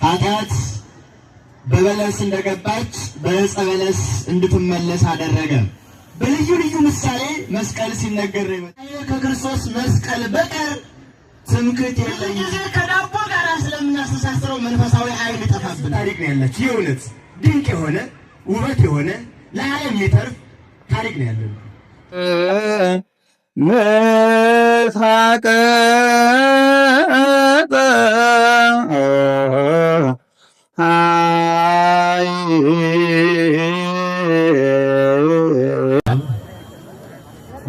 ኃጢአት በበለስ እንደገባች በዕፀ በለስ እንድትመለስ አደረገ። በልዩ ልዩ ምሳሌ መስቀል ሲነገር ከክርስቶስ መስቀል በቀር ትምክህት የለኝም። ከዳቦ ጋር ስለምናስተሳስረው መንፈሳዊ ኃይል ይጠፋብን። ታሪክ ነው ያላችሁ። የእውነት ድንቅ የሆነ ውበት የሆነ ለዓለም የተርፍ ታሪክ ነው ያለው።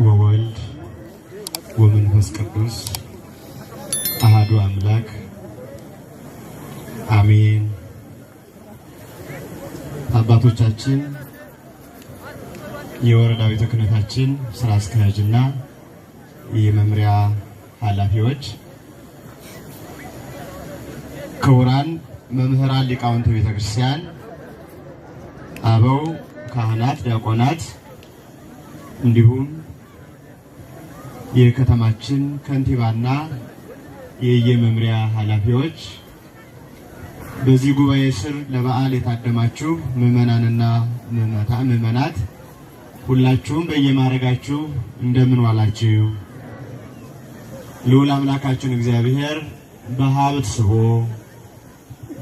ወወልድ ወመንፈስ ቅዱስ አሐዱ አምላክ አሜን። አባቶቻችን የወረዳ ቤተ ክህነታችን ስራ አስኪያጅና የመምሪያ ኃላፊዎች፣ ክቡራን መምህራን ሊቃውንተ ቤተ ክርስቲያን፣ አበው ካህናት፣ ዲያቆናት እንዲሁም የከተማችን ከንቲባና የየመምሪያ ኃላፊዎች፣ በዚህ ጉባኤ ስር ለበዓል የታደማችሁ ምዕመናንና ምዕመናት ሁላችሁም በየማረጋችሁ እንደምን ዋላችሁ? ልዑል አምላካችን እግዚአብሔር በሀብት ስቦ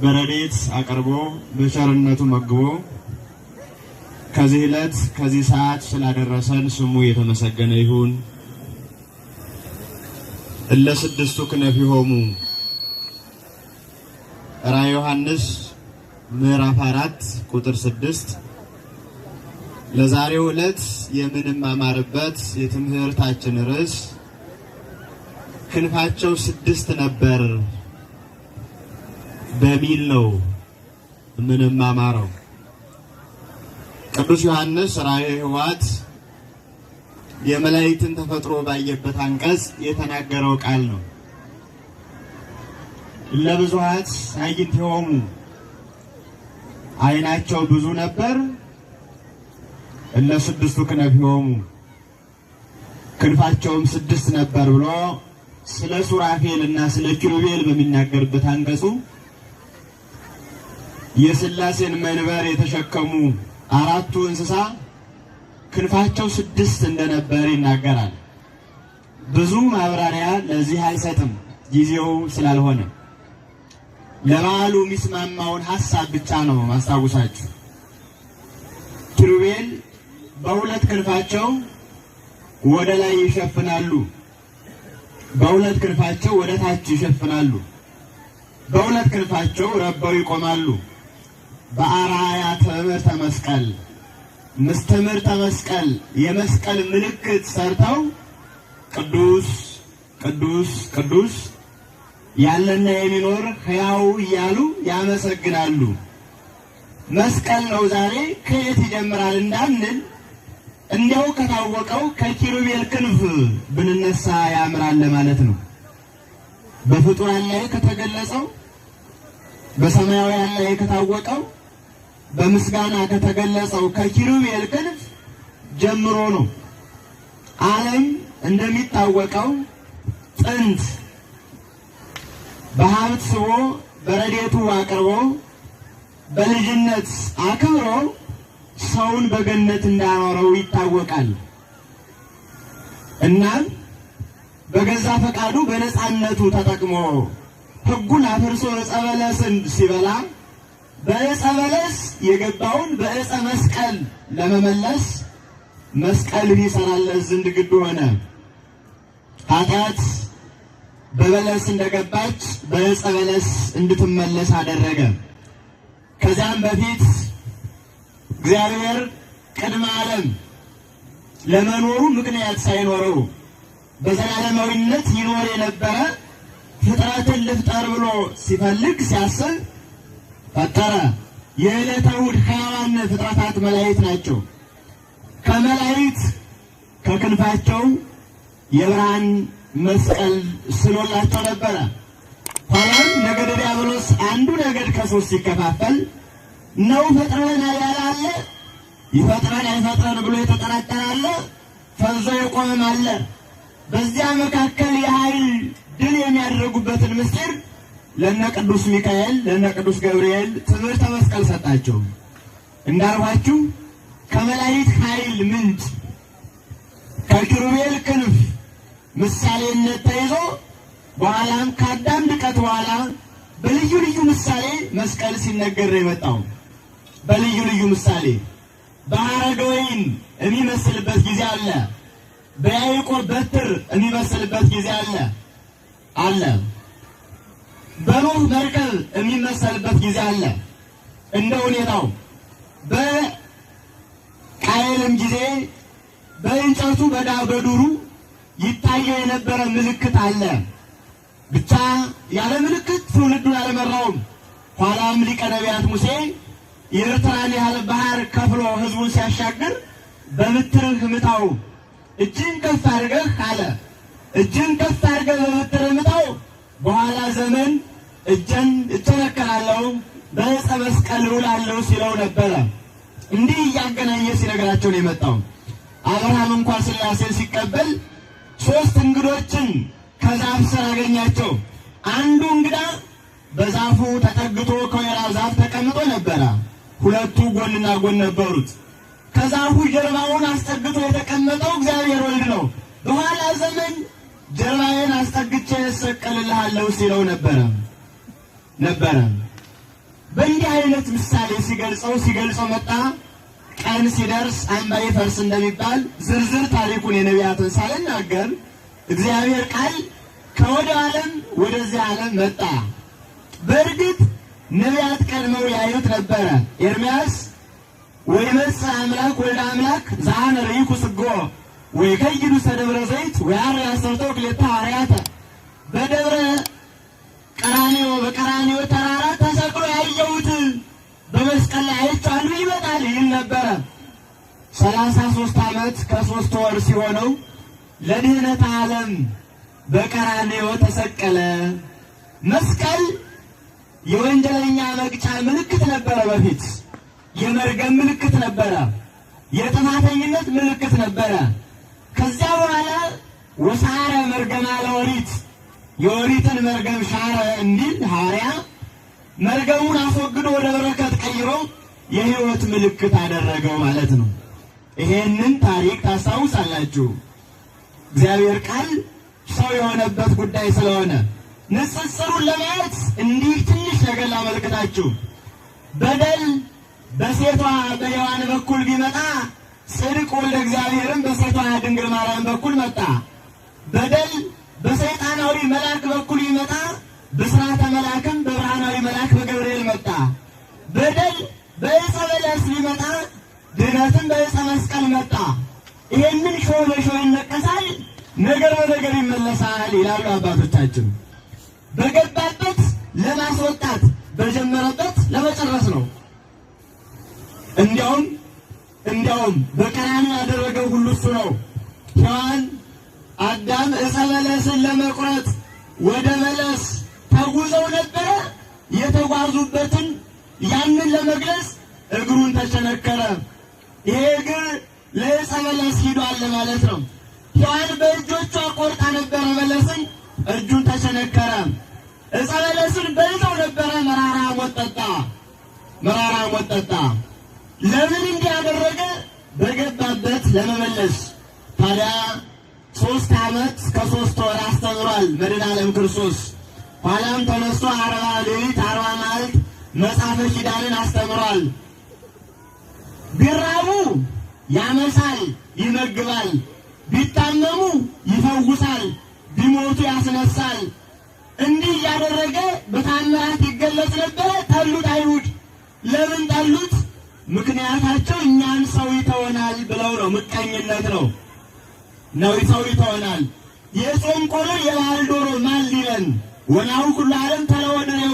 በረድኤት አቅርቦ በቸርነቱ መግቦ ከዚህ ዕለት ከዚህ ሰዓት ስላደረሰን ስሙ የተመሰገነ ይሁን። እለ ስድስቱ ክነፊሆሙ ራዕየ ዮሐንስ ምዕራፍ 4 ቁጥር 6 ለዛሬው ዕለት የምንማማርበት የትምህርታችን ርዕስ ክንፋቸው 6 ነበር በሚል ነው የምንማማረው። ቅዱስ ዮሐንስ ራዕየ ሕይወት የመላእክትን ተፈጥሮ ባየበት አንቀጽ የተናገረው ቃል ነው። ለብዙኃት አዕይንቲሆሙ ዓይናቸው ብዙ ነበር፣ እለ ስድስቱ ክነፊሆሙ ክንፋቸውም 6 ነበር ብሎ ስለ ሱራፌልና ስለ ኪሩቤል በሚናገርበት አንቀጹ የሥላሴን መንበር የተሸከሙ 4ቱ እንስሳ ክንፋቸው 6 እንደነበር ይናገራል። ብዙ ማብራሪያ ለዚህ አይሰጥም ጊዜው ስላልሆነ፣ ለበዓሉ የሚስማማውን ሐሳብ ብቻ ነው ማስታወሳችሁ። ኪሩቤል በ2 ክንፋቸው ወደ ላይ ይሸፍናሉ፣ በ2 ክንፋቸው ወደ ታች ይሸፍናሉ፣ በ2 ክንፋቸው ረበው ይቆማሉ። በአርአያ ትምህርተ መስቀል ምስተምርተ መስቀል የመስቀል ምልክት ሰርተው ቅዱስ ቅዱስ ቅዱስ ያለና የሚኖር ሕያው እያሉ ያመሰግናሉ። መስቀል ነው ዛሬ ከየት ይጀምራል እንዳንል እንዲያው ከታወቀው ከኪሩቤል ክንፍ ብንነሳ ያምራል ማለት ነው። በፍጡራን ላይ ከተገለጸው በሰማያውያን ላይ ከታወቀው በምስጋና ከተገለጸው ከኪሩቤል ክንፍ ጀምሮ ነው። ዓለም እንደሚታወቀው ጥንት በሀብት ስቦ በረድኤቱ አቅርቦ በልጅነት አክብሮ ሰውን በገነት እንዳኖረው ይታወቃል። እናም በገዛ ፈቃዱ በነፃነቱ ተጠቅሞ ሕጉን አፍርሶ ዕፀ በለስን ሲበላ በዕፀ በለስ የገባውን በዕፀ መስቀል ለመመለስ መስቀል ይሰራለት ዘንድ ግድ ሆነ። ኃጢአት በበለስ እንደገባች በዕፀ በለስ እንድትመለስ አደረገ። ከዚያም በፊት እግዚአብሔር ቅድመ ዓለም ለመኖሩ ምክንያት ሳይኖረው በዘላለማዊነት ይኖር የነበረ ፍጥረትን ልፍጠር ብሎ ሲፈልግ ሲያስብ ፈጠረ። የዕለተ እሑድ ሕያዋን ፍጥረታት መላእክት ናቸው። ከመላእክት ከክንፋቸው የብርሃን መስቀል ስሎላቸው ነበረ። ኋላም ነገደ ዲያብሎስ አንዱ ነገድ ከ3 ሲከፋፈል ነው ፈጥረናል ያለ አለ፣ ይፈጥረን አይፈጥረን ብሎ የተጠራጠረ አለ፣ ፈዞ የቆመም አለ። በዚያ መካከል የኃይል ድል የሚያደርጉበትን ምስጢር ለነ ቅዱስ ሚካኤል ለነ ቅዱስ ገብርኤል ትምህርተ መስቀል ሰጣቸው። እንዳልኋችሁ ከመላእክት ኃይል ምንጭ ከኪሩቤል ክንፍ ምሳሌነት ተይዞ በኋላም ከአዳም ድቀት በኋላ በልዩ ልዩ ምሳሌ መስቀል ሲነገር የመጣው በልዩ ልዩ ምሳሌ በሐረገ ወይን የሚመስልበት ጊዜ አለ። በያዕቆብ በትር የሚመስልበት ጊዜ አለ። በኖህ መርከብ የሚመሰልበት ጊዜ አለ። እንደ ሁኔታው በቃየልም ጊዜ በእንጨቱ በዱሩ ይታየው የነበረ ምልክት አለ። ብቻ ያለ ምልክት ትውልዱን አልመራውም። ኋላም ሊቀ ነቢያት ሙሴ የኤርትራን ያህል ባህር ከፍሎ ሕዝቡን ሲያሻግር በበትርህ ምታው፣ እጅን ከፍ አድርገህ አለ። እጅን ከፍ አድርገህ በበትርህ ምታው፣ በኋላ ዘመን እጄን እቸነከራለሁ በዕፀ መስቀል እውላለሁ ሲለው ነበረ። እንዲህ እያገናኘ ሲነግራቸው ነው የመጣው። አብርሃም እንኳን ሥላሴን ሲቀበል 3 እንግዶችን ከዛፍ ስር አገኛቸው። አንዱ እንግዳ በዛፉ ተጠግቶ ከወይራ ዛፍ ተቀምጦ ነበረ። 2ቱ ጎንና ጎን ነበሩት። ከዛፉ ጀርባውን አስጠግቶ የተቀመጠው እግዚአብሔር ወልድ ነው። በኋላ ዘመን ጀርባዬን አስጠግቼ እሰቀልልሃለሁ ሲለው ነበረ። በእንዲህ አይነት ምሳሌ ሲገልጸው መጣ። ቀን ሲደርስ አምባ ይፈርስ እንደሚባል ዝርዝር ታሪኩን የነቢያትን ሳልናገር እግዚአብሔር ቃል ከወደ ዓለም ወደዚህ ዓለም መጣ። በእርግጥ ነቢያት ቀድመው ያዩት ነበረ። ኤርምያስ ወይመጽእ አምላክ ወልደ አምላክ ዘአነ ርኢኩ ስጎ ወይከይዱ ሰደብረ ዘይት ወያርያ አሰርቶ ክልኤተ ሐዋርያተ በደብረ በቀራንዮ ተራራ ተሰቅሎ ያየሁት በመስቀል ላይ አይቼዋለሁ ይመጣል ይል ነበረ። 33 ዓመት ከ3 ወር ሲሆነው ለድህነተ ዓለም በቀራንዮ ተሰቀለ። መስቀል የወንጀለኛ መቅጫ ምልክት ነበረ። በፊት የመርገም ምልክት ነበረ። የጥፋተኝነት ምልክት ነበረ። ከዚያ በኋላ ወሳረ መርገማ ለኦሪት የኦሪትን መርገም ሻረ እንዲል ሐዋርያ መርገሙን አስወግዶ ወደ በረከት ቀይሮ የሕይወት ምልክት አደረገው ማለት ነው። ይሄንን ታሪክ ታስታውሳላችሁ። እግዚአብሔር ቃል ሰው የሆነበት ጉዳይ ስለሆነ ንጽጽሩን ለማየት እንዲህ ትንሽ ነገር ላመልክታችሁ። በደል በሴቷ በሔዋን በኩል ቢመጣ ጽድቅ ወልደ እግዚአብሔርም በሴቷ ድንግል ማርያም በኩል መጣ። በደል በሰይጣናዊ መልአክ በኩል ቢመጣ ብስራተ መልአክም በብርሃናዊ መልአክ በገብርኤል መጣ። በደል በዕፀ በለስ ቢመጣ ድነትም በዕፀ መስቀል መጣ። ይሄንን ሾህ በሾህ ይነቀሳል፣ ነገር በነገር ይመለሳል ይላሉ አባቶቻችን። በገባበት ለማስወጣት በጀመረበት ለመጨረስ ነው። እንዲያውም በቀራንዮ ያደረገው ሁሉ እሱ ነው። ሔዋን አዳም ዕፀ በለስን ለመቁረጥ ወደ በለስ ተጉዘው ነበረ። የተጓዙበትን ያንን ለመግለጽ እግሩን ተቸነከረ። ይሄ እግር ለዕፀ በለስ ሂዷል ማለት ነው። ሔዋን በእጆቿ ቆርጣ ነበረ በለስን፣ እጁን ተቸነከረ። ዕፀ በለስን በልተው ነበረ፣ መራራ ሞት ጠጣ። ለምን እንዲህ ያደረገ? በገባበት ለመመለስ። ታዲያ 3 ዓመት ከ3 ወር አስተምሯል መድኃኔዓለም ክርስቶስ። ኋላም ተነስቶ 40 ሌሊት 40 መዓልት መጽሐፈ ኪዳንን አስተምሯል። ቢራቡ ያመሳል ይመግባል፣ ቢታመሙ ይፈውሳል፣ ቢሞቱ ያስነሳል። እንዲህ እያደረገ በታምራት ይገለጽ ነበረ። ጠሉት አይሁድ። ለምን ጠሉት? ምክንያታቸው እኛን ሰው ይተወናል ብለው ነው። ምቀኝነት ነው ሰው ይተወናል። የጾም ቆሎ የባህል ዶሮ ማን ሊለን ወናሁ ሁሉ ዓለም ተለወደው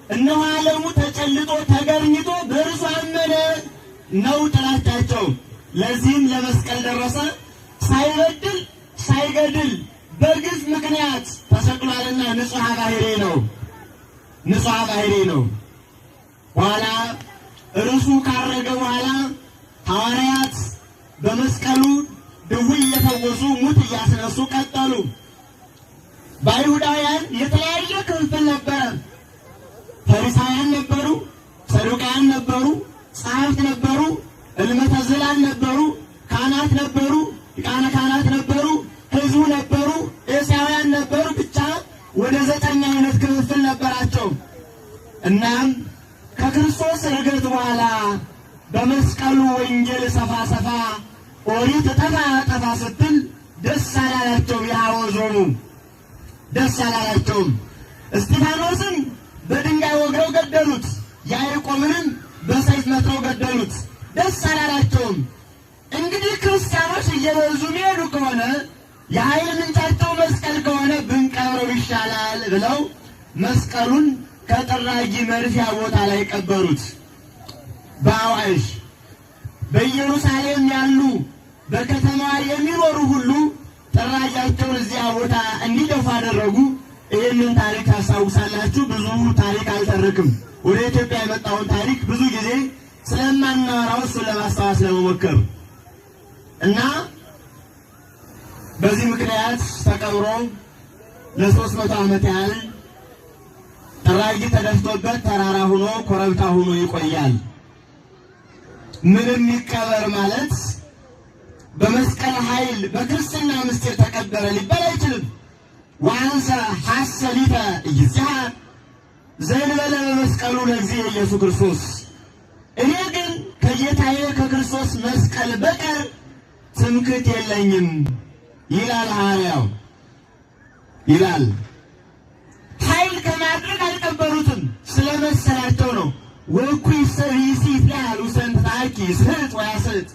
እነሆ ዓለሙ ተጨልጦ ተገርኝቶ በእርሱ አመነ ነው ጥላቻቸው። ለዚህም ለመስቀል ደረሰ። ሳይበድል ሳይገድል በግፍ ምክንያት ተሰቅሏልና ንጹሐ ባሕርይ ነው። ኋላ እርሱ ካረገ በኋላ ሐዋርያት በመስቀሉ ድውይ እየፈወሱ ሙት እያስነሱ ቀጠሉ። በአይሁዳውያን የተለያየ ክፍል ነበረ። ፈሪሳውያን ነበሩ፣ ሰዱቃውያን ነበሩ፣ ጸሐፍት ነበሩ፣ ዕልመተ ዝላን ነበሩ፣ ካህናት ነበሩ፣ ሊቃነ ካህናት ነበሩ፣ ሕዝቡ ነበሩ፣ ኤሳውያን ነበሩ። ብቻ ወደ 9 አይነት ክፍል ነበራቸው። እናም ከክርስቶስ ዕርገት በኋላ በመስቀሉ ወንጌል ሰፋ ሰፋ ኦሪት ጠፋ ስትል ደስ አላላቸው። ያወዞሙ ደስ አላላቸውም። እስጢፋኖስን በድንጋይ ወግረው ገደሉት። ያዕቆብንም በሰይፍ መትረው ገደሉት። ደስ አላላቸውም። እንግዲህ ክርስቲያኖች እየበዙ የሚሄዱ ከሆነ የኃይል ምንጫቸው መስቀል ከሆነ ብንቀብረው ይሻላል ብለው መስቀሉን ከጥራጊ መርፊያ ቦታ ላይ ቀበሩት። በአዋሽ በኢየሩሳሌም ያሉ በከተማዋ የሚኖሩ ሁሉ ጥራጊያቸውን እዚያ ቦታ እንዲደፉ አደረጉ። ይህንን ታሪክ ታስታውሳላችሁ። ብዙ ታሪክ አልተርክም። ወደ ኢትዮጵያ የመጣውን ታሪክ ብዙ ጊዜ ስለማናወራው እሱን ለማስታወስ ለመሞከር እና በዚህ ምክንያት ተቀብሮ ለ300 ዓመት ያህል ጥራጊ ተደፍቶበት ተራራ ሆኖ ኮረብታ ሆኖ ይቆያል። ምንም ይቀበር ማለት በመስቀል ኃይል በክርስትና ምስጢር ተቀበረ ሊባል አይችልም። ወአንሰ ሐሰሊተ ይዝሐር ዘእንበለ በመስቀሉ ለእግዚእ ኢየሱስ ክርስቶስ። እኔ ግን ከጌታዬ ከክርስቶስ መስቀል በቀር ትምክህት የለኝም ይላል ሐዋርያው። ይላል ኃይል ከማድረግ አልቀበሩትም፣ ስለመሰላቸው ነው። ወእኩይ ሰብእሲ ይትለአል ውስተ ታኪ ይስሕት ወያስሕት።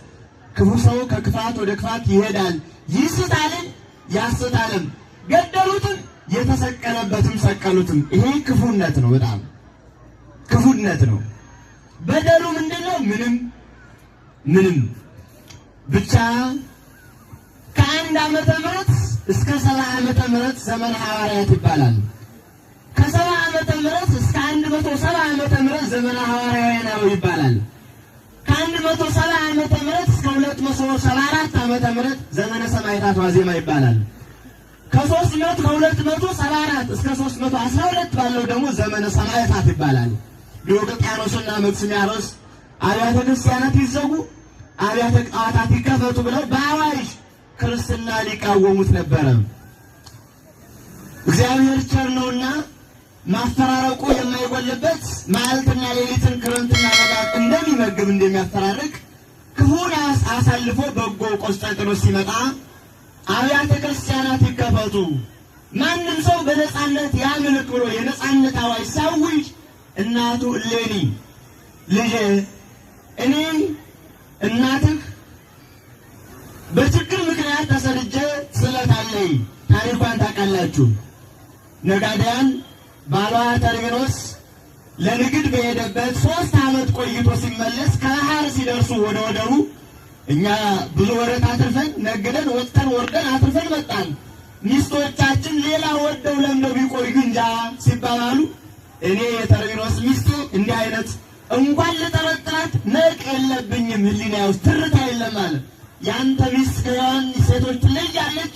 ክፉ ሰው ከክፋት ወደ ክፋት ይሄዳል፣ ይስታልም ያስታልም። ገደሉትም፣ የተሰቀለበትም ሰቀሉትም። ይሄ ክፉነት ነው፣ በጣም ክፉነት ነው። በደሉ ምንድነው? ምንም ብቻ ከ1 ዓመተ ምህረት እስከ 70 ዓመተ ምህረት ዘመነ ሐዋርያት ይባላል። ከ70 ዓመተ ምህረት እስከ 170 ዓመተ ምህረት ዘመነ ሐዋርያት ነው ይባላል። ከ170 ዓመተ ምህረት እስከ 274 ዓመተ ምህረት ዘመነ ሰማዕታት ዋዜማ ይባላል። ከ274 እስከ 312 ባለው ደግሞ ዘመነ ሰማዕታት ይባላል። ዲዮቅልጥያኖስና መክስሚያኖስ አብያተ ክርስቲያናት ይዘጉ፣ አብያተ ጣዖታት ይከፈቱ ብለው በአዋጅ ክርስትና ሊቃወሙት ነበረ። እግዚአብሔር ቸር ነውና ማፈራረቁ የማይጎልበት መዓልትና ሌሊትን ክረምትና በጋ እንደሚመግብ እንደሚያፈራርቅ ክፉን አሳልፎ በጎ ቆስጠንጢኖስ ሲመጣ አብያተ ክርስቲያናት ይከፈቱ፣ ማንም ሰው በነፃነት ያምልክ ብሎ የነፃነት አዋጅ ሲያውጅ እናቱ እሌኒ ልጄ እኔ እናትህ በችግር ምክንያት ተሰድጄ ስለታለኝ ታሪኳን ታውቃላችሁ። ነጋዴያን ባሏ ተርሚኖስ ለንግድ በሄደበት 3 ዓመት ቆይቶ ሲመለስ ከባህር ሲደርሱ ወደ ወደቡ እኛ ብዙ ወረት አትርፈን ነግደን ወጥተን ወርደን አትርፈን መጣን፣ ሚስቶቻችን ሌላ ወደው ለምነው ቢቆዩ እንጃ ሲባባሉ እኔ የተርሚኖስ ሚስት እንዲህ አይነት እንኳን ልጠረጥራት ነቅ የለብኝም፣ ህሊና ውስጥ ትርታ የለም አለ። ያንተ ሚስት ከያን ሴቶች ትለያለች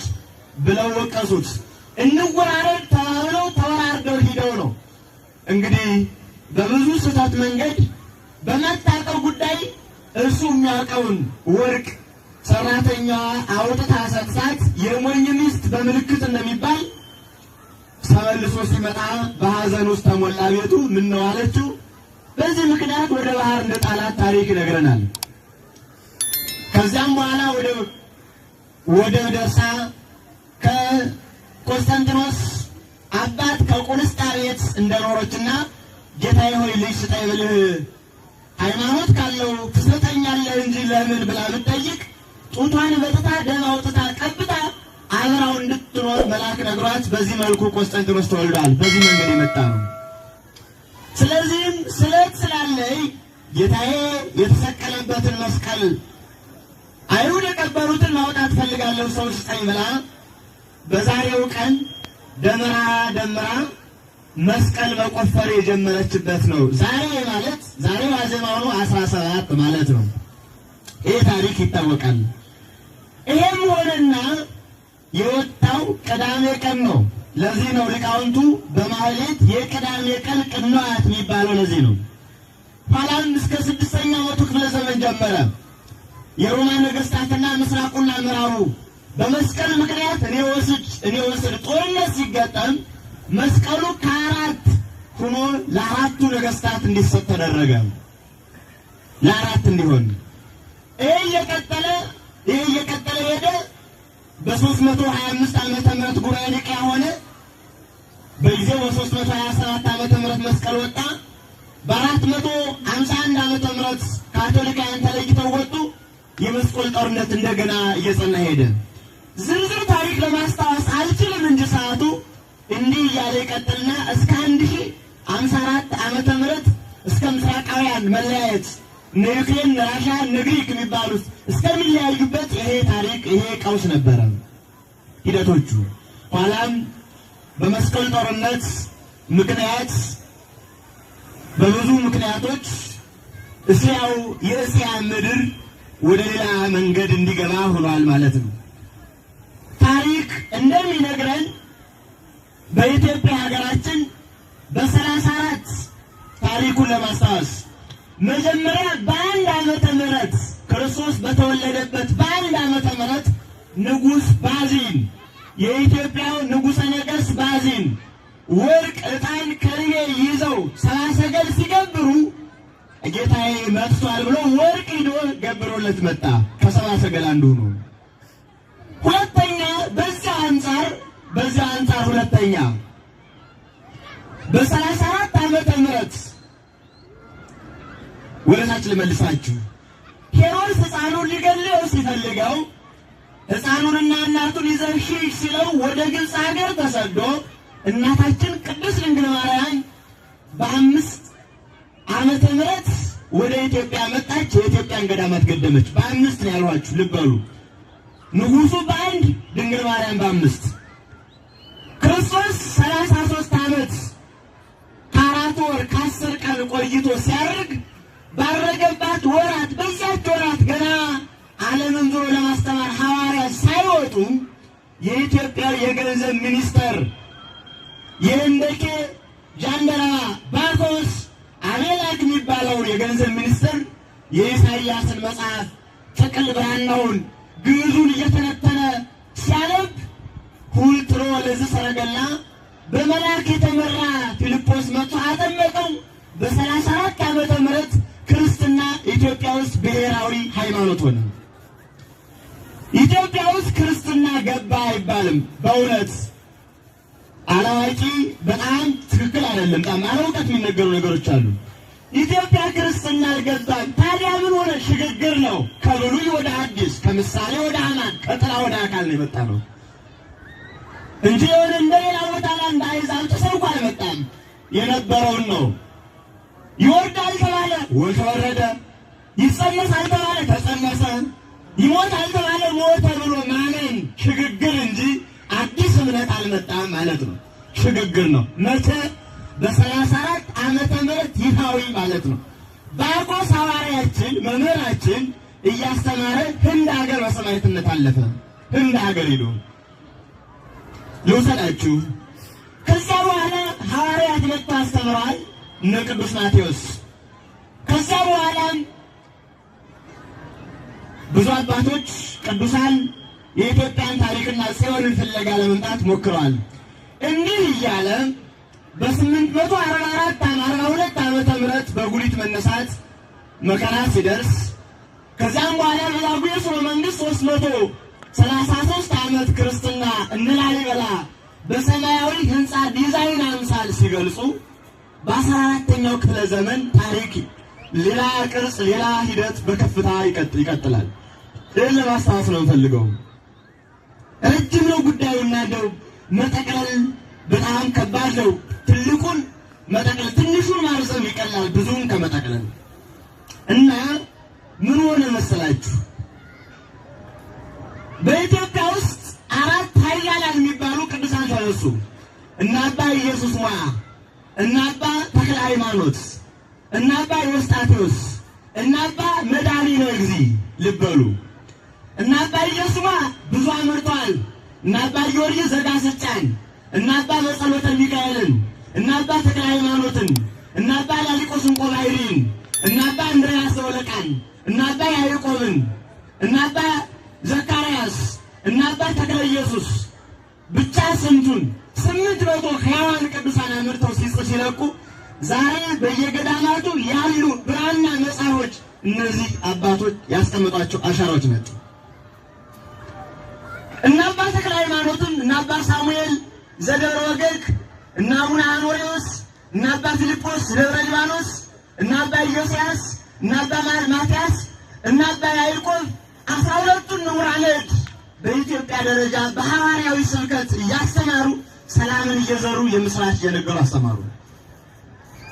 ብለው ወቀሱት። እንወራረድ ተባብለው ተወራርደው ሂደው ነው እንግዲህ በብዙ ስህተት መንገድ በመታቀው ጉዳይ እርሱ የሚያውቀውን ወርቅ ሰራተኛዋ አውጥታ ሰጥታት የሞኝ ሚስት በምልክት እንደሚባል ተመልሶ ሲመጣ በሐዘን ውስጥ ተሞላ ቤቱ። ምን ነው አለችው። በዚህ ምክንያት ወደ ባህር እንደጣላት ታሪክ ይነግረናል። ከዚያም በኋላ ወደ ደርሳ ከቆስጠንጢኖስ አባት ከቁንስጣ ቤት እንደኖረችና ጌታዬ ሆይ ልጅ ስጠኝ ብልህ ሃይማኖት ካለው ትሰጠኛለህ እንጂ ለምን ብላ ብትጠይቅ ጡቷን በጥታ ደም አውጥታ ቀብታ አብራው እንድትኖር መልአክ ነግሯት በዚህ መልኩ ቆስጠንጢኖስ ተወልዷል። በዚህ መንገድ የመጣ ነው። ስለዚህም ስለት ስላለኝ ጌታዬ የተሰቀለበትን መስቀል አይሁድ የቀበሩትን ማውጣት ፈልጋለሁ ሰው ስጠኝ ብላ በዛሬው ቀን ደመራ ደምራ መስቀል መቆፈር የጀመረችበት ነው። ዛሬ ማለት ዛሬ ዋዜማው 17 ማለት ነው። ይህ ታሪክ ይታወቃል። ይሄም ሆነና የወጣው ቅዳሜ ቀን ነው። ለዚህ ነው ሊቃውንቱ በማህሌት የቅዳሜ ቀን ቅንዋት የሚባለው ለዚህ ነው። ኋላም እስከ 6ኛው መቶ ክፍለ ዘመን ጀመረ። የሮማ ነገስታትና ምስራቁና ምዕራቡ በመስቀል ምክንያት እኔ ወስድ ጦርነት ሲገጠም መስቀሉ ከአራት ሆኖ ለአራቱ ነገስታት እንዲሰጥ ተደረገ። ለአራት እንዲሆን ይሄ እየቀጠለ ሄደ። በ325 ዓመተ ምህረት ጉባኤ ኒቅያ ሆነ። በጊዜው በ327 ዓመተ ምህረት መስቀል ወጣ። በ451 ዓመተ ምህረት ካቶሊካውያን ተለይተው ወጡ። የመስቀል ጦርነት እንደገና እየጸና ሄደ። ዝርዝር ታሪክ ለማስታወስ አልችልም እንጂ ሰዓቱ እንዲህ እያለ ይቀጥልና እስከ 1054 ዓመተ ምህረት እስከ ምስራቃውያን መለያየት እነ ዩክሬን፣ ራሽያ፣ ግሪክ የሚባሉት እስከሚለያዩበት ይሄ ታሪክ ይሄ ቀውስ ነበረ ሂደቶቹ። ኋላም በመስቀል ጦርነት ምክንያት በብዙ ምክንያቶች የእስያ ምድር ወደ ሌላ መንገድ እንዲገባ ሆኗል ማለት ነው። ታሪክ እንደሚነግረን በኢትዮጵያ ሀገራችን በ34 ታሪኩን ለማስታወስ መጀመሪያ በአንድ ዓመተ ምህረት ክርስቶስ በተወለደበት በአንድ ዓመተ ምህረት ንጉሥ ባዚን የኢትዮጵያው ንጉሠ ነገሥት ባዚን ወርቅ፣ ዕጣን፣ ከርቤ ይዘው 70 ሰገል ሲገብሩ ጌታዬ መጥቷል ብሎ ወርቅ ሂዶ ገብሮለት መጣ። ከ70 ሰገል አንዱ ነው። ሁለተኛ በዚያ አንጻር ሁለተኛ በ34 ዓመተ ምህረት ወለታች ልመልሳችሁ ሄሮድስ ሕፃኑን ሊገለው ሲፈልገው ሕፃኑንና እናቱን ይዘህ ሂድ ሲለው ወደ ግብፅ ሀገር ተሰዶ እናታችን ቅድስት ድንግል ማርያም በ5 ዓመተ ምህረት ወደ ኢትዮጵያ መጣች። የኢትዮጵያን ገዳማት ገደመች። በ5 ነው ያልኋችሁ፣ ልብ በሉ። ንጉሱ በ1 ድንግል ማርያም በ5። ክርስቶስ 33 ዓመት ከ4 ወር ከ10 ቀን ቆይቶ ሲያርግ ባረገባት ወራት በዚያች ወራት ገና ዓለምን ዞሮ ለማስተማር ሐዋርያት ሳይወጡ የኢትዮጵያ የገንዘብ ሚኒስተር የእንደኬ ጃንደረባ ባኮስ አቤላክ የሚባለው የገንዘብ ሚኒስተር የኢሳይያስን መጽሐፍ ጥቅል ብራናውን ግዕዙን እየተነተነ ሲያነብ ሁልትሮ ለዚህ ሰረገላ በመልአክ የተመራ ፊልጶስ መጥቶ አጠመቀው። በ34 ዓመተ ምህረት ክርስትና ኢትዮጵያ ውስጥ ብሔራዊ ሃይማኖት ሆነ። ኢትዮጵያ ውስጥ ክርስትና ገባ አይባልም። በእውነት አላዋቂ በጣም ትክክል አይደለም። በጣም አለውቀት የሚነገሩ ነገሮች አሉ። ኢትዮጵያ ክርስትና አልገባም። ታዲያ ምን ሆነ? ሽግግር ነው። ከብሉይ ወደ አዲስ፣ ከምሳሌ ወደ አማን፣ ከጥላ ወደ አካል ነው የመጣ ነው እንጂ የሆነ እንደሌላ ቦታ ላይ እንዳይዛም ተሰውቆ አልመጣም። የነበረውን ነው። ይወርዳል ተባለ ተወረደ፣ ይጸነሳል ተባለ ተጸነሰ፣ ይሞታል ተባለ ሞተ ብሎ ማመን ሽግግር እንጂ አዲስ እምነት አልመጣም ማለት ነው። ሽግግር ነው። መቼ? በ34 ዓመተ ምህረት ይፋዊ ማለት ነው። ባርኮስ ሐዋርያችን መምህራችን እያስተማረ ህንድ ሀገር በሰማዕትነት አለፈ። ህንድ ሀገር ሄዶ ልውሰዳችሁ። ከዚያ በኋላ ሐዋርያት መጥተው አስተምረዋል። እነ ቅዱስ ማቴዎስ። ከዚያ በኋላም ብዙ አባቶች ቅዱሳን የኢትዮጵያን ታሪክና ጽዮንን ፍለጋ ለመምጣት ሞክረዋል። እንዲህ እያለ በ842 ዓመተ ምህረት በጉሊት መነሳት መከራ ሲደርስ ከዚያም በኋላ በዛጉዌ ሥርወ መንግሥት 333 ዓመት ክርስትና እነ ላሊበላ በሰማያዊ ሕንፃ ዲዛይን አምሳል ሲገልጹ በ14ኛው ክፍለ ዘመን ታሪክ ሌላ ቅርጽ፣ ሌላ ሂደት በከፍታ ይቀጥላል። ይህን ለማስታወስ ነው የምፈልገው። ረጅም ነው ጉዳዩና እንደው መጠቅለል በጣም ከባድ ነው። ትልቁን መጠቅለል ትንሹን ማርዘም ይቀላል ብዙን ከመጠቅለል እና ምን ሆነ መሰላችሁ? በኢትዮጵያ ውስጥ 4 ኃያላን የሚባሉ ቅዱሳን ተነሱ። እነ አባ ኢየሱስ ሞዐ፣ እነ አባ ተክለ ሃይማኖት፣ እነ አባ ዮስጣቴዎስ፣ እነ አባ መድኃኒነ እግዚእ። ልብ በሉ። እነ አባ ኢየሱስ ሞዐ ብዙ አመርተዋል። እነ አባ ጊዮርጊስ ዘጋስጫን፣ እና አባ በጸሎተ ሚካኤልን እና አባ ተክለ ሃይማኖትን እና አባ ላሊቆስ እንቆላይሪን እና አባ እንድርያስ ዘወለቃን እና አባ ያዕቆብን እና አባ ዘካርያስ እና አባ ተክለ ኢየሱስ ብቻ ስንቱን 800 ሕያዋን ቅዱሳን አምርተው ሲለቁ ዛሬ በየገዳማቱ ያሉ ብራና መጻሕፍቶች እነዚህ አባቶች ያስቀመጧቸው አሻራዎች ናቸው። እና አባ ተክለ ሃይማኖትን እና አባ ሳሙኤል ዘደብረ ወገግ እና አቡነ አኖሬዎስ እና አባ ፊልጶስ ደብረ ሊባኖስ እና አባ ኢዮስያስ እና አባ ማትያስ እና አባ ያዕቆብ 12ቱን ምሁራነ እድ በኢትዮጵያ ደረጃ በሐዋርያዊ ስብከት እያስተማሩ ሰላምን እየዘሩ የምስራች እየነገሩ አስተማሩ።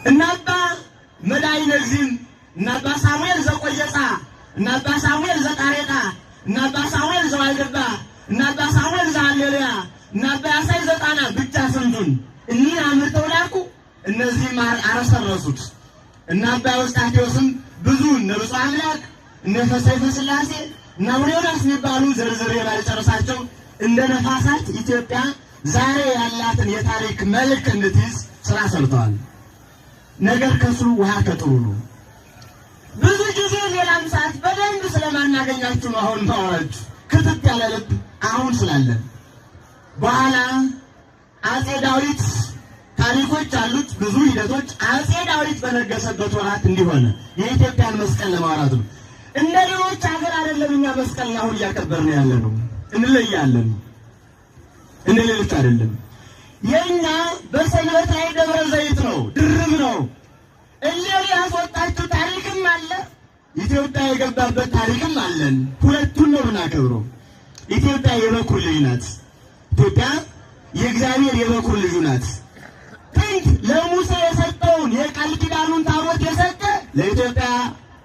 እና አባ መድኃኒነ እግዚእም እና አባ ሳሙኤል ዘቆየጻ እና አባ ሳሙኤል ዘጣሬጣ እና አባ ሳሙኤል ዘዋልድባ እና አባ ሳሙኤል ዘሃሌሉያ እና አባ ያሳይ ዘጣና ብቻ ስንቱን እኒህ አምርተው ላኩ። እነዚህም አረሰረሱት። እና አባ ኤዎስጣቴዎስም ብዙ እነ ብፁዕ አምላክ እነ ሰይፈ ሥላሴ እና አቡነ ዮናስ የሚባሉ ዝርዝር ባልጨረሳቸው እንደ ነፋሳት ኢትዮጵያ ዛሬ ያላትን የታሪክ መልክ እንድትይዝ ስራ ሰርተዋል። ነገር ከስሩ ውሃ ከጥሩ ነው። ብዙ ጊዜ ሌላም ሰዓት በደንብ ስለማናገኛችሁ ነው አሁን ማወራችሁ። ክትት ያለ ልብ አሁን ስላለን በኋላ አጼ ዳዊት ታሪኮች አሉት፣ ብዙ ሂደቶች። አጼ ዳዊት በነገሰበት ወራት እንዲሆነ የኢትዮጵያን መስቀል ለማውራት ነው። እንደ ሌሎች ሀገር አይደለም። እኛ መስቀልን አሁን እያከበርን ያለ ነው። እንለያለን። እንደ ሌሎች አይደለም። የኛ በሰንበት ላይ ደብረ ዘይት ነው፣ ድርብ ነው። እሌሊ ያስወጣችሁ ታሪክም አለ፣ ኢትዮጵያ የገባበት ታሪክም አለን። ሁለቱን ነው የምናከብረው። ኢትዮጵያ የበኩር ልጅ ናት። ኢትዮጵያ የእግዚአብሔር የበኩር ልጁ ናት። ጥንት ለሙሴ የሰጠውን የቃል ኪዳኑን ታቦት የሰጠ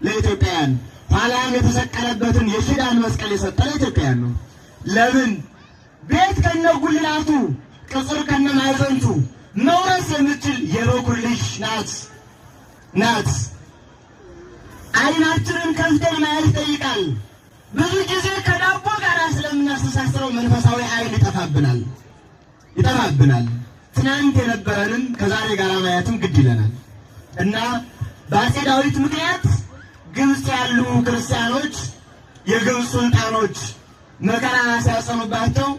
ለኢትዮጵያውያን፣ ኋላም የተሰቀለበትን የኪዳን መስቀል የሰጠ ለኢትዮጵያውያን ነው። ለምን? ቤት ከነጉልላቱ ቅጽር ከነማዕዘንቱ መውረስ የምትችል የበኩር ልጅ ናት። ዓይናችንን ከፍተን ማየት ይጠይቃል። ብዙ ጊዜ ከዳቦ ጋር ስለምናስተሳስረው መንፈሳዊ ዓይን ይጠፋብናል። ትናንት የነበረንም ከዛሬ ጋር ማየትም ግድ ይለናል እና በአጼ ዳዊት ምክንያት ግብፅ ያሉ ክርስቲያኖች የግብፅ ሱልጣኖች መከራ ሲያጸኑባቸው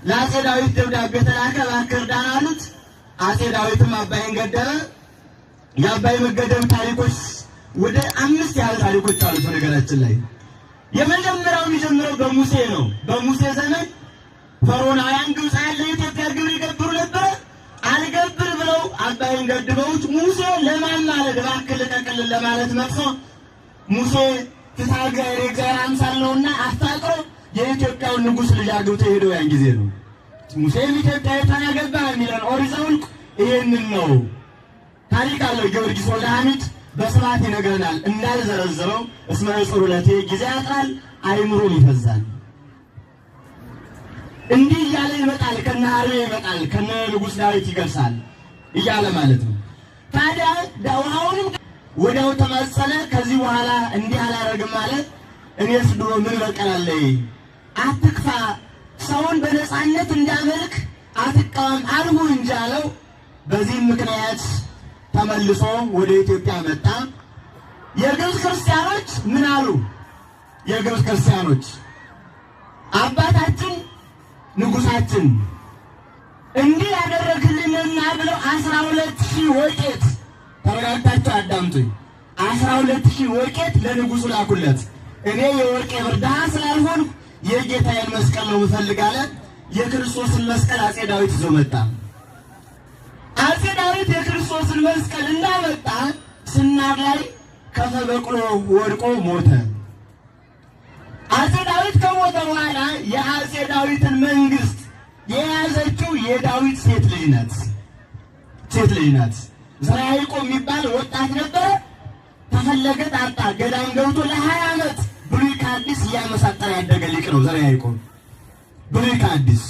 ለአጼ ዳዊት ደብዳቤ ተላከ። እባክህ እርዳን አሉት። አጼ ዳዊትም አባይን ገደለ። የአባይ መገደብ ታሪኮች ወደ 5 ያህል ታሪኮች አሉት። በነገራችን ላይ የመጀመሪያው የሚጀምረው በሙሴ ነው። በሙሴ ዘመን ፈርዖናውያን ግብፃውያን ለኢትዮጵያ ግብር ይገብሩ ነበረ። አልገብር ብለው አባይን ገድበውት ሙሴ ለማማለድ እባክህ ልቀቅልን ለማለት መጥቶ ሙሴ ፍትሐ እግዚአብሔር የእግዚአብሔር አምሳል ነውና አፋቅሮ የኢትዮጵያውን ንጉሥ ልጅ አግብቶ ሄደው ያን ጊዜ ነው። ሙሴም ኢትዮጵያዊቷን አገባ የሚለን ኦሪት ዘኍልቍ ይሄንን ነው። ታሪክ አለው። ጊዮርጊስ ወልደ ሐሚድ በስርዓት ይነግረናል። እንዳልዘረዝረው እስመ ዕጹር ለቴ ጊዜ ያጥራል አይምሮ ይፈዛል። እንዲህ እያለ ይመጣል። ከነ ሀርቤ ይመጣል፣ ከነ ንጉሥ ዳዊት ይገልጻል እያለ ማለት ነው። ታዲያ ውሃውንም ወዲያው ተማጸነ። ከዚህ በኋላ እንዲህ አላረግም ማለት እኔስ ድሮ ምን በቀላለኝ? አትክፋ፣ ሰውን በነፃነት እንዳመልክ አትቃወም አልሁ እንጂ አለው። በዚህም ምክንያት ተመልሶ ወደ ኢትዮጵያ መጣ። የግብፅ ክርስቲያኖች ምን አሉ? የግብፅ ክርስቲያኖች አባታችን ንጉሳችን እንዲህ ያደረግልንና ብለው 12,000 ወቄት፣ ተረጋግታችሁ አዳምጡኝ፣ 12,000 ወቄት ለንጉሱ ላኩለት። እኔ የወርቄ ብር ድሃ ስላልሆንኩ የጌታዬን መስቀል ነው የምፈልግ አለ። የክርስቶስን መስቀል አጼ ዳዊት ይዞ መጣ። አጼ ዳዊት የክርስቶስን መስቀል እንዳመጣ ስናር ላይ ከበቅሎ ወድቆ ሞተ። አጼ ዳዊት ከሞተ በኋላ የአጼ ዳዊትን መንግስት የያዘችው የዳዊት ሴት ልጅ ናት። ዘርዓ ያዕቆብ የሚባል ወጣት ነበረ። ተፈለገ ጣጣ ገዳም ገብቶ ለ20 ዓመት ብሉይ ከአዲስ እያመሳጠረ ያደገ ሊቅ ነው ዘርዓ ያዕቆብ። ብሉይ ከአዲስ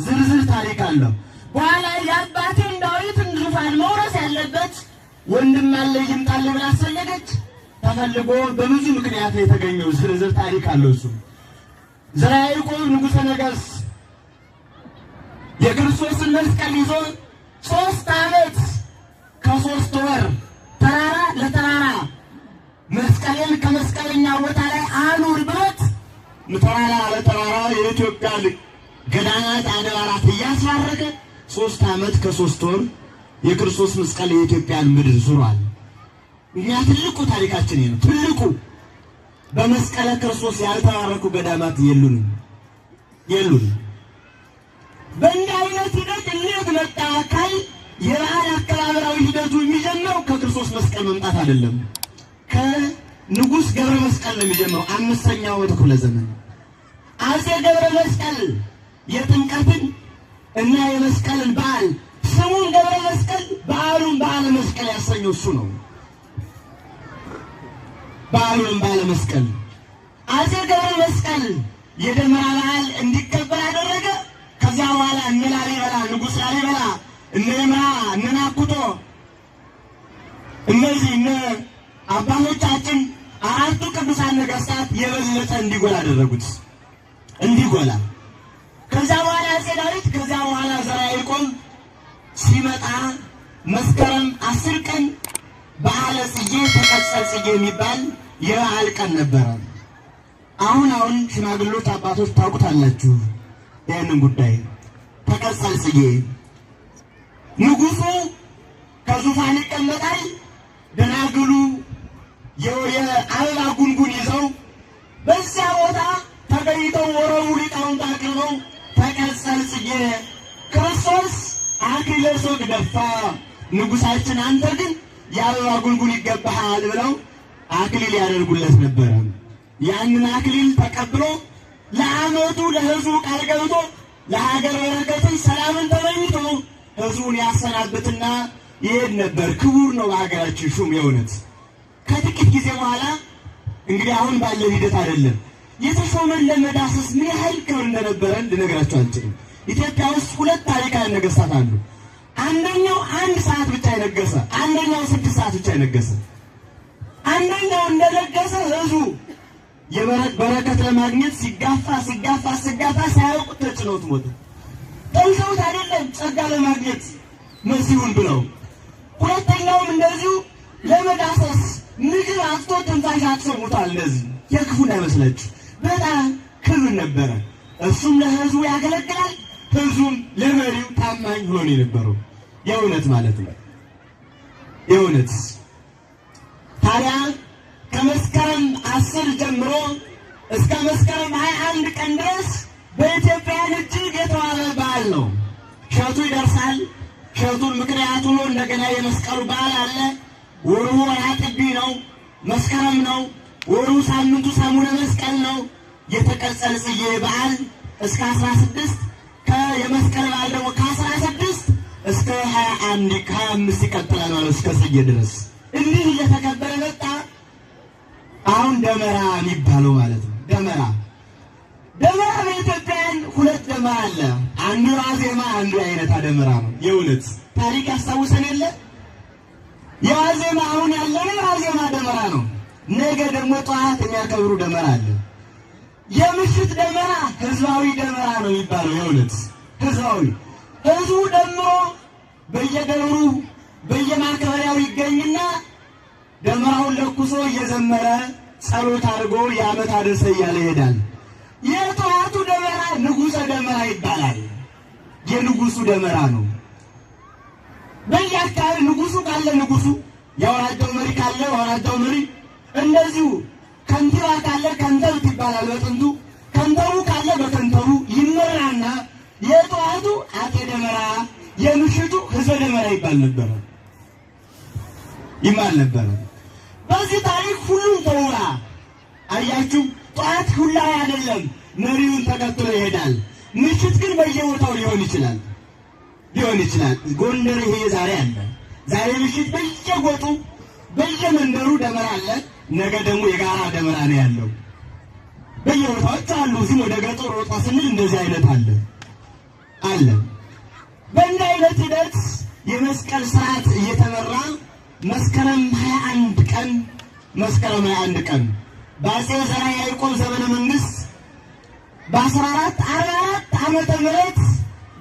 ዝርዝር ታሪክ አለው። በኋላ የአባቴን ዳዊትን ዙፋን መውረስ ያለበት ወንድም አለ ይምጣልኝ ብላ አስፈለገች። ተፈልጎ በብዙ ምክንያት የተገኘው ዝርዝር ታሪክ አለው። እሱ ዘርዓ ያዕቆብ ንጉሠ ነገሥት የክርስቶስን መስቀል ይዞ 3 ዓመት ከ3 ወር ተራራ ለተራራ መስቀልን ከመስቀለኛ ቦታ ላይ አኑር ብሎት ተራራ ለተራራ የኢትዮጵያ ገዳማት አድባራት እያስባረከ 3 ዓመት ከ3 ወር የክርስቶስ መስቀል የኢትዮጵያን ምድር ዙሯል። እኛ ትልቁ ታሪካችን ነው። ትልቁ በመስቀለ ክርስቶስ ያልተባረኩ ገዳማት የሉንም። በእንዲህ አይነት ሂደት እንዴት መጣ አካል የበዓል አከባበራዊ ሂደቱ የሚጀምረው ከክርስቶስ መስቀል መምጣት አይደለም። ከንጉሥ ገብረ መስቀል ነው የሚጀምረው። 5ኛው ክፍለ ዘመን አፄ ገብረ መስቀል የጥምቀትን እና የመስቀልን በዓል ስሙን ገብረ መስቀል በዓሉን በዓለ መስቀል ያሰኘው እሱ ነው። በዓሉን በዓለ መስቀል አፄ ገብረ መስቀል የደመራ በዓል እንዲከበር አደረገ። ከዚያ በኋላ እነ ላሊበላ ንጉሥ ላሊበላ እነ ይምራ እነ ናኩቶ እነዚህ እነ አባቶቻችን 4ቱ ቅዱሳን ነገሥታት የበለጠ እንዲጎላ አደረጉት። እንዲጎላ ከዚያ በኋላ አፄ ዳዊት ከዚያ በኋላ ዘርዓ ያዕቆብ ሲመጣ መስከረም 10 ቀን በዓለ ጽጌ ተቀጸል ጽጌ የሚባል የበዓል ቀን ነበረ። አሁን ሽማግሌዎች አባቶች ታውቁታላችሁ ይህንን ጉዳይ። ተቀጸል ጽጌ ንጉሡ ከዙፋን ይቀመጣል። ደናግሉ የአበባ ጉንጉን ይዘው በዚያ ቦታ ተገኝተው ወረቡ ሊቃውንት አቅርበው ተቀጸል ጽጌ ክርስቶስ አክሊለ ሦክ ደፋ፣ ንጉሣችን አንተ ግን የአበባ ጉንጉን ይገባሃል ብለው አክሊል ያደርጉለት ነበረ። ያንን አክሊል ተቀብሎ ለዓመቱ ለሕዝቡ ቃል ገብቶ ለሀገር በረከትን ሰላምን ተመኝቶ ሕዝቡን ያሰናብትና ይሄድ ነበር። ክቡር ነው በሀገራችን ሹም የእውነት። ከጥቂት ጊዜ በኋላ እንግዲህ አሁን ባለው ሂደት አይደለም የተሾመን ለመዳሰስ ምን ያህል ክብር እንደነበረን ልነግራችሁ አልችልም። ኢትዮጵያ ውስጥ 2 ታሪካዊ ነገሥታት አሉ። አንደኛው 1 ሰዓት ብቻ የነገሰ፣ አንደኛው 6 ሰዓት ብቻ የነገሰ። አንደኛው እንደነገሰ ሕዝቡ የበረከት ለማግኘት ሲጋፋ ሳያውቁ ተጭኖት ሞተ። ጠልተውት አይደለም ጸጋ ለማግኘት መሲሁን ብለው። ሁለተኛውም እንደዚሁ ለመዳሰስ ምግብ አጥቶ ትንፋሽ አጥቶ ሞቷል። እንደዚህ የክፉ እንዳይመስላችሁ በጣም ክብር ነበረ። እሱም ለሕዝቡ ያገለግላል፣ ሕዝቡም ለመሪው ታማኝ ሆኖ የነበረው የእውነት ማለት ነው። የእውነት ታዲያ ከመስከረም 10 ጀምሮ እስከ መስከረም 21 ቀን ድረስ በኢትዮጵያን እጅግ የተዋበ በዓል ነው። እሸቱ ይደርሳል። እሸቱን ምክንያት ሆኖ እንደገና የመስቀሉ በዓል አለ። ወሩ ወርኃ ጥቢ ነው፣ መስከረም ነው። ወሩ ሳምንቱ ሰሙነ መስቀል ነው። የተቀጸል ጽጌ በዓል እስከ 16 የመስቀል በዓል ደግሞ ከ16 እስከ 21 ከ25 ይቀጥላል ማለት እስከ ጽጌ ድረስ እንዲህ እየተከበረ መጣ። አሁን ደመራ የሚባለው ማለት ነው። ደመራ በኢትዮጵያን 2 ደመራ አለ። አንዱ ዋዜማ፣ አንዱ የዓይነታ ደመራ ነው። የእውነት ታሪክ ያስታውሰን የለ የዋዜማ አሁን ያለው ዋዜማ ደመራ ነው። ነገ ደግሞ ጠዋት የሚያከብሩ ደመራ አለ። የምሽት ደመራ ህዝባዊ ደመራ ነው የሚባለው። የእውነት ህዝባዊ ህዝቡ ደምሮ በየደብሩ በየማከበሪያው ይገኝና ደመራውን ለኩሶ እየዘመረ ጸሎት አድርጎ የዓመት አደረሰ እያለ ይሄዳል። የጠዋቱ ደመራ ንጉሠ ደመራ ይባላል። የንጉሱ ደመራ ነው። በየአካባቢ ንጉሱ ካለ ንጉሱ፣ የአውራጃው መሪ ካለ የአውራጃው መሪ፣ እንደዚሁ ከንቲባ ካለ ከንተብት ይባላል በጥንቱ። ከንተሩ ካለ በከንተሩ ይመራና የጠዋቱ አጤ ደመራ የምሽቱ ህዝበ ደመራ ይባል ነበረ ነበረ። በዚህ ታሪክ ሁሉም ተውራ አያችሁ። ጠዋት ሁላው አይደለም መሪውን ተከትሎ ይሄዳል። ምሽት ግን በየቦታው ሊሆን ይችላል። ጎንደር ይሄ ዛሬ አለ። ዛሬ ምሽት በየጎጡ በየመንደሩ ደመራ አለ። ነገ ደግሞ የጋራ ደመራ ነው ያለው። በየቦታዎች አሉ። እዚህም ወደ ገጠር ወጣ ስንል እንደዚህ አይነት አለ። በእንዲህ አይነት ሂደት የመስቀል ስርዓት እየተመራ መስከረም 21 ቀን በአፄ ዘርዓ ያዕቆብ ዘመነ መንግስት በ1444 ዓመተ ምህረት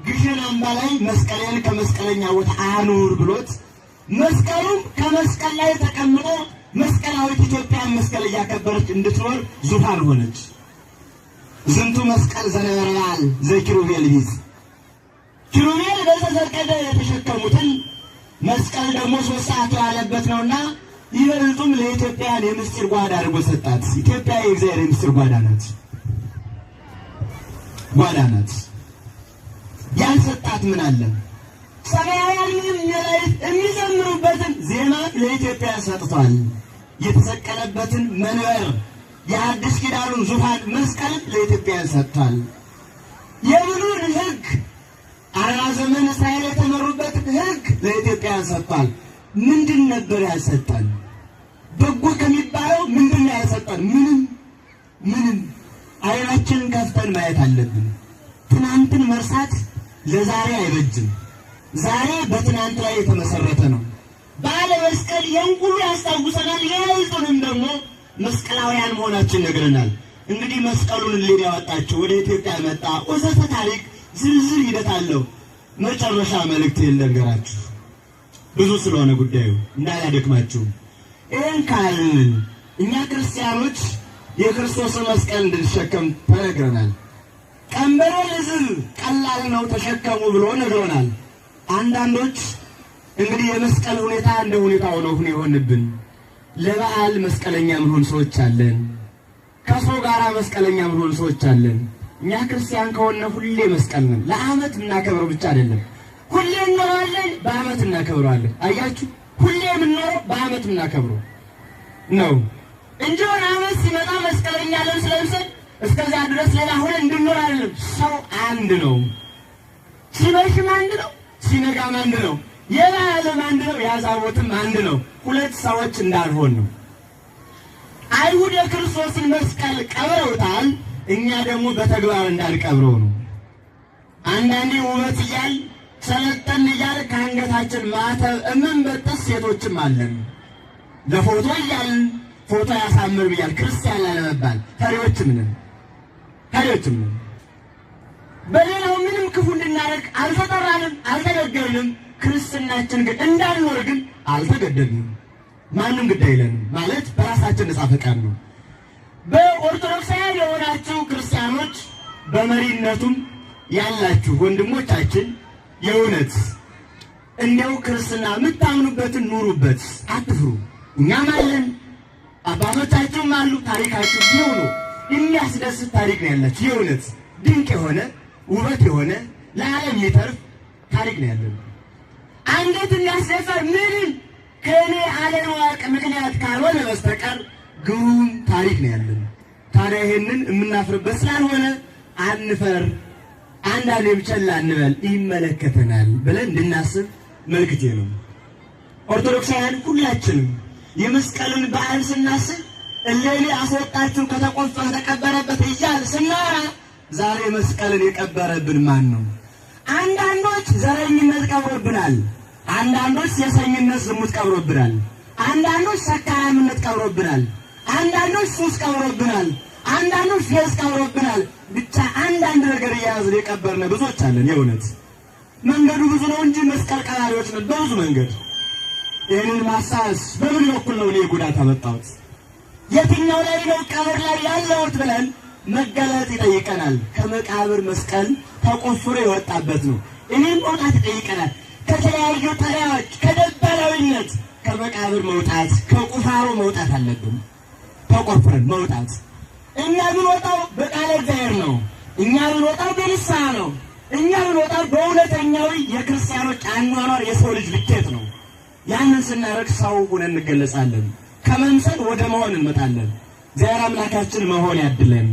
ግሸን አምባ ላይ መስቀሌን ከመስቀለኛ ቦታ አኑር ብሎት መስቀሉም ከመስቀል ላይ ተቀምጦ መስቀላዊት ኢትዮጵያን መስቀል እያከበረች እንድትኖር ዙፋን ሆነች። ዝንቱ መስቀል ዘነበልባል ዘኪሩቤል ቢጽ ኪሩቤል በተዘቀደ የተሸከሙትን መስቀል ደግሞ 3 ሰዓት ያለበት ነውና ይበልጡም ለኢትዮጵያን የምስጢር ጓዳ አድርጎ ሰጣት። ኢትዮጵያ የእግዚአብሔር የምስጢር ጓዳ ናት። ያልሰጣት ምን አለ? ሰማያውያን የሚዘምሩበትን ዜማ ለኢትዮጵያ ሰጥቷል። የተሰቀለበትን መንበር የአዲስ ኪዳኑን ዙፋን መስቀል ለኢትዮጵያ ሰጥቷል። የብሉይን ሕግ 40 ዘመን እስራኤል የተመሩበትን ሕግ ለኢትዮጵያ ሰጥቷል። ምንድን ነበር ያልሰጠን? በጎ ከሚባለው ምንድን ነው ያልሰጠን? ምንም። አይናችንን ከፍተን ማየት አለብን። ትናንትን መርሳት ለዛሬ አይበጅም። ዛሬ በትናንት ላይ የተመሰረተ ነው። ባለ መስቀል የንጉሉ ያስታውሰናል። የይልጡንም ደግሞ መስቀላውያን መሆናችን ነግረናል። እንግዲህ መስቀሉን ሊል ያወጣቸው ወደ ኢትዮጵያ መጣ ወዘተ ታሪክ ዝርዝር ሂደት አለው። መጨረሻ መልእክት የለንገራችሁ ብዙ ስለሆነ ጉዳዩ እንዳላደክማችሁ። ይህን ካልን እኛ ክርስቲያኖች የክርስቶስን መስቀል እንድንሸከም ተነግረናል። ቀንበሬ ልዝብ ቀላል ነው ተሸከሙ ብሎ ነግሮናል። አንዳንዶች እንግዲህ የመስቀል ሁኔታ እንደ ሁኔታው ነው የሆንብን። ለበዓል መስቀለኛ ምንሆን ሰዎች አለን። ከሰው ጋራ መስቀለኛ ምንሆን ሰዎች አለን። እኛ ክርስቲያን ከሆነ ሁሌ መስቀል ነን። ለዓመት እናከብረው ብቻ አይደለም፣ ሁሌ እንኖራለን፣ በዓመት እናከብረዋለን። አያችሁ፣ ሁሌ የምንኖረው በዓመት እናከብረው ነው እንጂ ወደ ዓመት ሲመጣ መስቀለኛ ልብስ ለብሰን እስከዛ ድረስ ሌላ ሆነ እንድንኖር አይደለም። ሰው አንድ ነው። ሲመሽም አንድ ነው፣ ሲነጋም አንድ ነው። የበዓልም አንድ ነው፣ የአዛቦትም አንድ ነው። ሁለት ሰዎች እንዳልሆን ነው። አይሁድ የክርስቶስን መስቀል ቀብረውታል። እኛ ደግሞ በተግባር እንዳልቀብረው ነው። አንዳንዴ ውበት እያል ሰለጠን እያል ከአንገታችን ማተብ እምንበጥስ ሴቶችም አለን። ለፎቶ እያልን ፎቶ ያሳምር ብያል ክርስቲያን ላለመባል ፈሪዎችም ነን። በሌላው ምንም ክፉ እንድናደርግ አልተጠራንም፣ አልተገደልንም። ክርስትናችን ግን እንዳልኖር ግን አልተገደልንም። ማንም ግድ አይለንም ማለት በራሳችን ነጻ ፈቃድ ነው። በኦርቶዶክሳውያን የሆናችሁ ክርስቲያኖች በመሪነቱም ያላችሁ ወንድሞቻችን የእውነት እንዲያው ክርስትና የምታምኑበትን ኑሩበት፣ አትፍሩ። እኛም አለን፣ አባቶቻችሁም አሉ። ታሪካችሁ ቢሆኑ የሚያስደስት ታሪክ ነው ያላችሁ። የእውነት ድንቅ የሆነ ውበት የሆነ ለዓለም የተርፍ ታሪክ ነው ያለን። አንገት የሚያስደፋር ምንም ከእኔ አለማወቅ ምክንያት ካልሆነ በስተቀር ግሩም ታሪክ ነው ያለን። ታዲያ ይሄንን የምናፍርበት ስላልሆነ አንፈር፣ አንዳንዴ ቸል አንበል፣ ይመለከተናል ብለን እንድናስብ መልክቴ ነው። ኦርቶዶክሳውያን ሁላችንም የመስቀልን በዓል ስናስብ እሌሊ አስወጣችሁ ከተቆፈረ ተቀበረበት እያል ስናወራ ዛሬ መስቀልን የቀበረብን ማን ነው? አንዳንዶች ዘረኝነት ቀብሮብናል። አንዳንዶች የሰኝነት ዝሙት ቀብሮብናል። አንዳንዶች ሰካራምነት ቀብሮብናል። አንዳንዶች ሱስ ቀብሮብናል። አንዳንዶች ፌዝ ቀብሮብናል። ብቻ አንዳንድ ነገር እያያዝን የቀበርነ ብዙዎች አለን። የእውነት መንገዱ ብዙ ነው እንጂ መስቀል ቀባሪዎች ነን በብዙ መንገድ። ይህንን ማሳስ በምን በኩል ነው እኔ ጉዳት አመጣሁት? የትኛው ላይ ነው ቀብር ላይ ያለሁት ብለን መገለጥ ይጠይቀናል። ከመቃብር መስቀል ተቆፍሮ የወጣበት ነው። እኔም መውጣት ይጠይቀናል። ከተለያዩ ተራዎች ከደባላዊነት ከመቃብር መውጣት ከቁፋሮ መውጣት አለብን። ተቆፍረን መውጣት። እኛ ብንወጣው በቃለ እግዚአብሔር ነው። እኛ ብንወጣው በንስሐ ነው። እኛ ብንወጣው በእውነተኛው የክርስቲያኖች አኗኗር የሰው ልጅ ልኬት ነው። ያንን ስናደርግ ሰው ሆነን እንገለጻለን። ከመምሰል ወደ መሆን እንመጣለን። እግዚአብሔር አምላካችን መሆን ያድለን።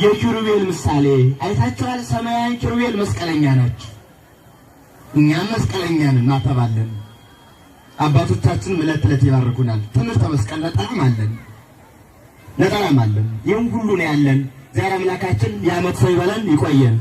የኪሩቤል ምሳሌ አይታችኋል። ሰማያዊ ኪሩቤል መስቀለኛ ናቸው። እኛም መስቀለኛን እናተባለን። አባቶቻችንም ዕለት ዕለት ይባርኩናል። ትምህርተ መስቀል ነጠላም አለን። ይህም ሁሉ ነው ያለን። እግዚአብሔር አምላካችን የዓመት ሰው ይበለን፣ ይቆየን።